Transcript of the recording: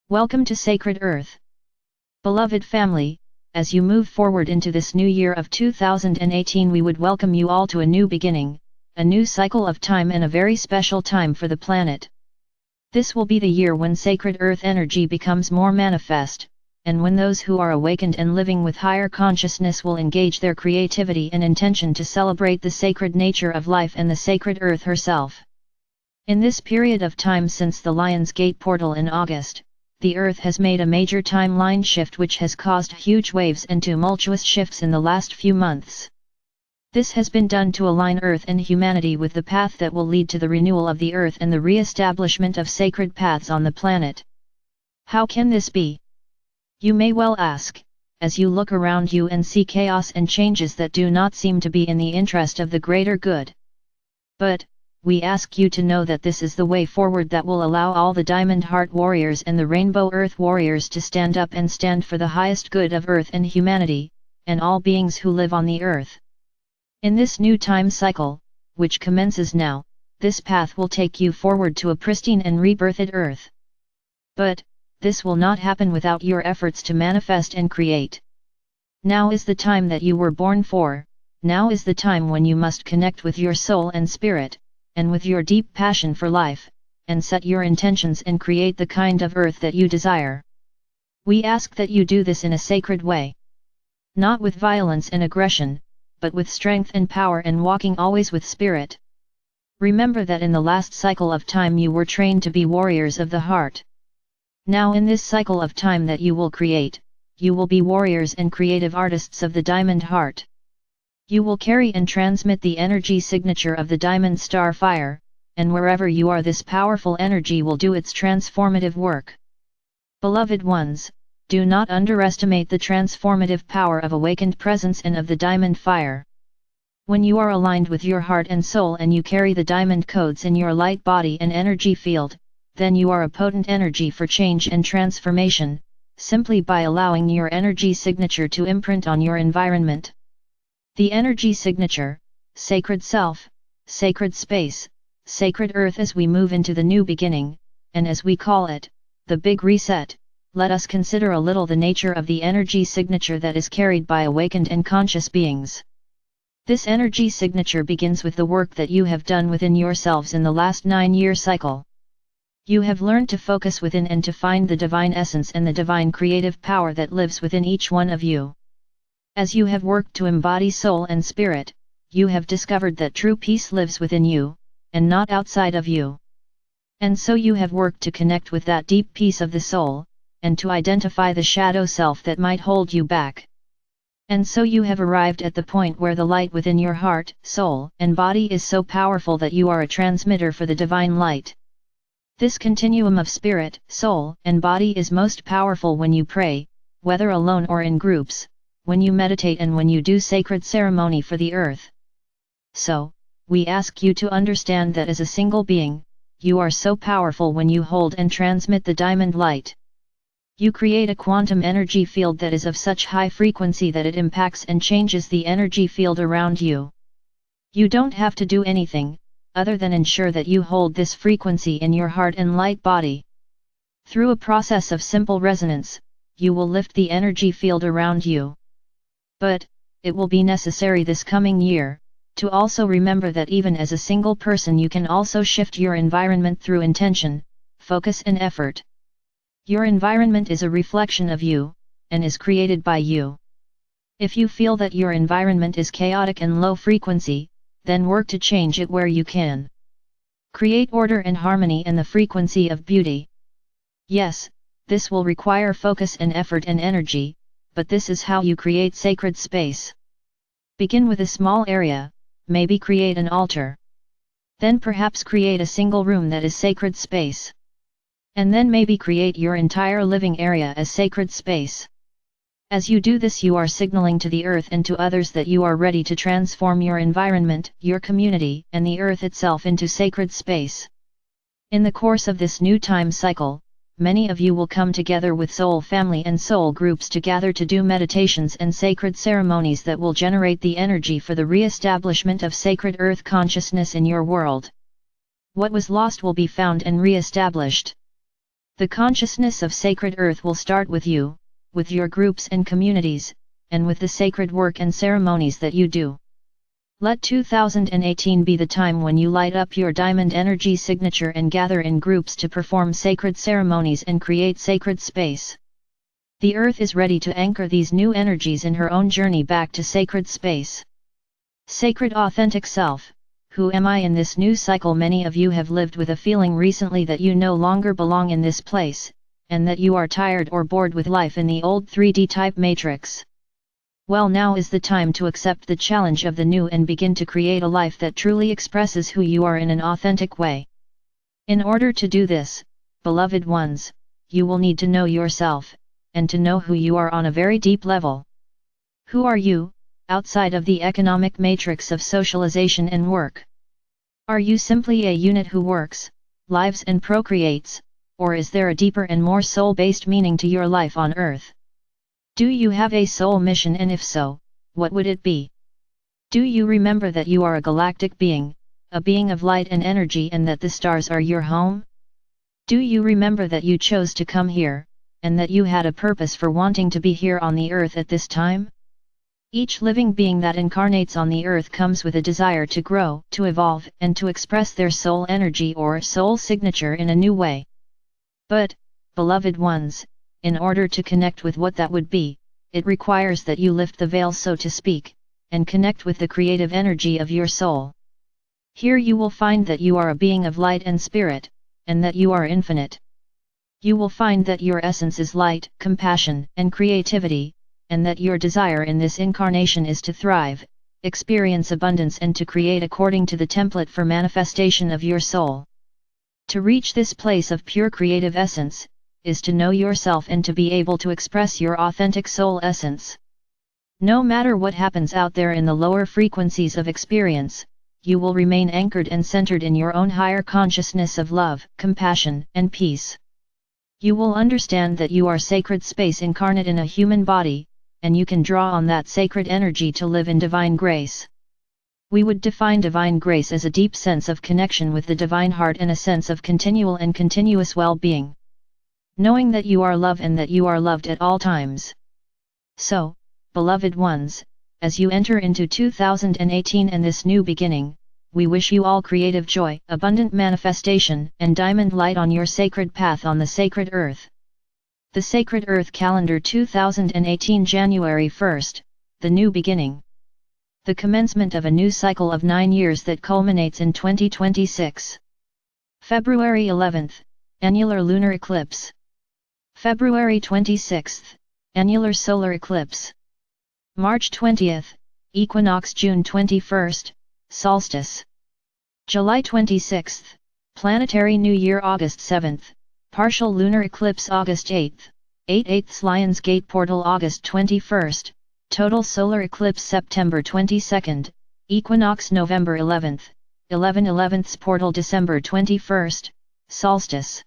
Welcome to Sacred Earth. Beloved family, as you move forward into this new year of 2018, we would welcome you all to a new beginning, a new cycle of time, and a very special time for the planet. This will be the year when Sacred Earth energy becomes more manifest, and when those who are awakened and living with higher consciousness will engage their creativity and intention to celebrate the sacred nature of life and the Sacred Earth herself. In this period of time since the Lion's Gate portal in August, the Earth has made a major timeline shift which has caused huge waves and tumultuous shifts in the last few months. This has been done to align Earth and humanity with the path that will lead to the renewal of the Earth and the re-establishment of sacred paths on the planet. How can this be? You may well ask, as you look around you and see chaos and changes that do not seem to be in the interest of the greater good. But, we ask you to know that this is the way forward that will allow all the Diamond Heart Warriors and the Rainbow Earth Warriors to stand up and stand for the highest good of Earth and humanity, and all beings who live on the Earth. In this new time cycle, which commences now, this path will take you forward to a pristine and rebirthed Earth. But, this will not happen without your efforts to manifest and create. Now is the time that you were born for, now is the time when you must connect with your soul and spirit, and with your deep passion for life, and set your intentions and create the kind of Earth that you desire. We ask that you do this in a sacred way. Not with violence and aggression, but with strength and power, and walking always with spirit. Remember that in the last cycle of time you were trained to be warriors of the heart. Now in this cycle of time that you will create, you will be warriors and creative artists of the Diamond Heart. You will carry and transmit the energy signature of the Diamond Star Fire, and wherever you are, this powerful energy will do its transformative work. Beloved ones, do not underestimate the transformative power of awakened presence and of the Diamond Fire. When you are aligned with your heart and soul and you carry the Diamond codes in your light body and energy field, then you are a potent energy for change and transformation, simply by allowing your energy signature to imprint on your environment. The energy signature, sacred self, sacred space, sacred Earth. As we move into the new beginning, and as we call it, the Big Reset, let us consider a little the nature of the energy signature that is carried by awakened and conscious beings. This energy signature begins with the work that you have done within yourselves in the last 9-year cycle. You have learned to focus within and to find the divine essence and the divine creative power that lives within each one of you. As you have worked to embody soul and spirit, you have discovered that true peace lives within you, and not outside of you. And so you have worked to connect with that deep peace of the soul, and to identify the shadow self that might hold you back. And so you have arrived at the point where the light within your heart, soul, and body is so powerful that you are a transmitter for the divine light. This continuum of spirit, soul, and body is most powerful when you pray, whether alone or in groups, when you meditate and when you do sacred ceremony for the Earth. So, we ask you to understand that as a single being, you are so powerful when you hold and transmit the diamond light. You create a quantum energy field that is of such high frequency that it impacts and changes the energy field around you. You don't have to do anything, other than ensure that you hold this frequency in your heart and light body. Through a process of simple resonance, you will lift the energy field around you. But, it will be necessary this coming year, to also remember that even as a single person you can also shift your environment through intention, focus and effort. Your environment is a reflection of you, and is created by you. If you feel that your environment is chaotic and low frequency, then work to change it where you can. Create order and harmony and the frequency of beauty. Yes, this will require focus and effort and energy, but this is how you create sacred space. Begin with a small area, maybe create an altar. Then perhaps create a single room that is sacred space. And then maybe create your entire living area as sacred space. As you do this, you are signaling to the Earth and to others that you are ready to transform your environment, your community, and the Earth itself into sacred space. In the course of this new time cycle, many of you will come together with soul family and soul groups to gather to do meditations and sacred ceremonies that will generate the energy for the re-establishment of sacred Earth consciousness in your world. What was lost will be found and re-established. The consciousness of sacred earth will start with you, with your groups and communities, and with the sacred work and ceremonies that you do. Let 2018 be the time when you light up your diamond energy signature and gather in groups to perform sacred ceremonies and create sacred space. The earth is ready to anchor these new energies in her own journey back to sacred space. Sacred authentic self, who am I in this new cycle? Many of you have lived with a feeling recently that you no longer belong in this place, and that you are tired or bored with life in the old 3D type matrix. Well, now is the time to accept the challenge of the new and begin to create a life that truly expresses who you are in an authentic way. In order to do this, beloved ones, you will need to know yourself, and to know who you are on a very deep level. Who are you, outside of the economic matrix of socialization and work? Are you simply a unit who works, lives and procreates, or is there a deeper and more soul-based meaning to your life on earth? Do you have a soul mission, and if so, what would it be? Do you remember that you are a galactic being, a being of light and energy, and that the stars are your home? Do you remember that you chose to come here, and that you had a purpose for wanting to be here on the earth at this time? Each living being that incarnates on the earth comes with a desire to grow, to evolve, and to express their soul energy or soul signature in a new way. But, beloved ones, in order to connect with what that would be, it requires that you lift the veil, so to speak, and connect with the creative energy of your soul. Here you will find that you are a being of light and spirit, and that you are infinite. You will find that your essence is light, compassion, and creativity, and that your desire in this incarnation is to thrive, experience abundance, and to create according to the template for manifestation of your soul. To reach this place of pure creative essence, is to know yourself and to be able to express your authentic soul essence. No matter what happens out there in the lower frequencies of experience, you will remain anchored and centered in your own higher consciousness of love, compassion, and peace. You will understand that you are sacred space incarnate in a human body, and you can draw on that sacred energy to live in divine grace. We would define divine grace as a deep sense of connection with the divine heart and a sense of continual and continuous well-being. Knowing that you are love and that you are loved at all times. So, beloved ones, as you enter into 2018 and this new beginning, we wish you all creative joy, abundant manifestation, and diamond light on your sacred path on the sacred earth. The Sacred Earth Calendar 2018 January 1st, the new beginning. The commencement of a new cycle of 9 years that culminates in 2026. February 11th, annular lunar eclipse. February 26th, annular solar eclipse. March 20th, equinox. June 21st, solstice. July 26th, planetary new year. August 7th, partial lunar eclipse. August 8th, 8/8 Lions Gate portal. August 21st, total solar eclipse. September 22nd, equinox. November 11th, 11/11 portal. December 21st, solstice.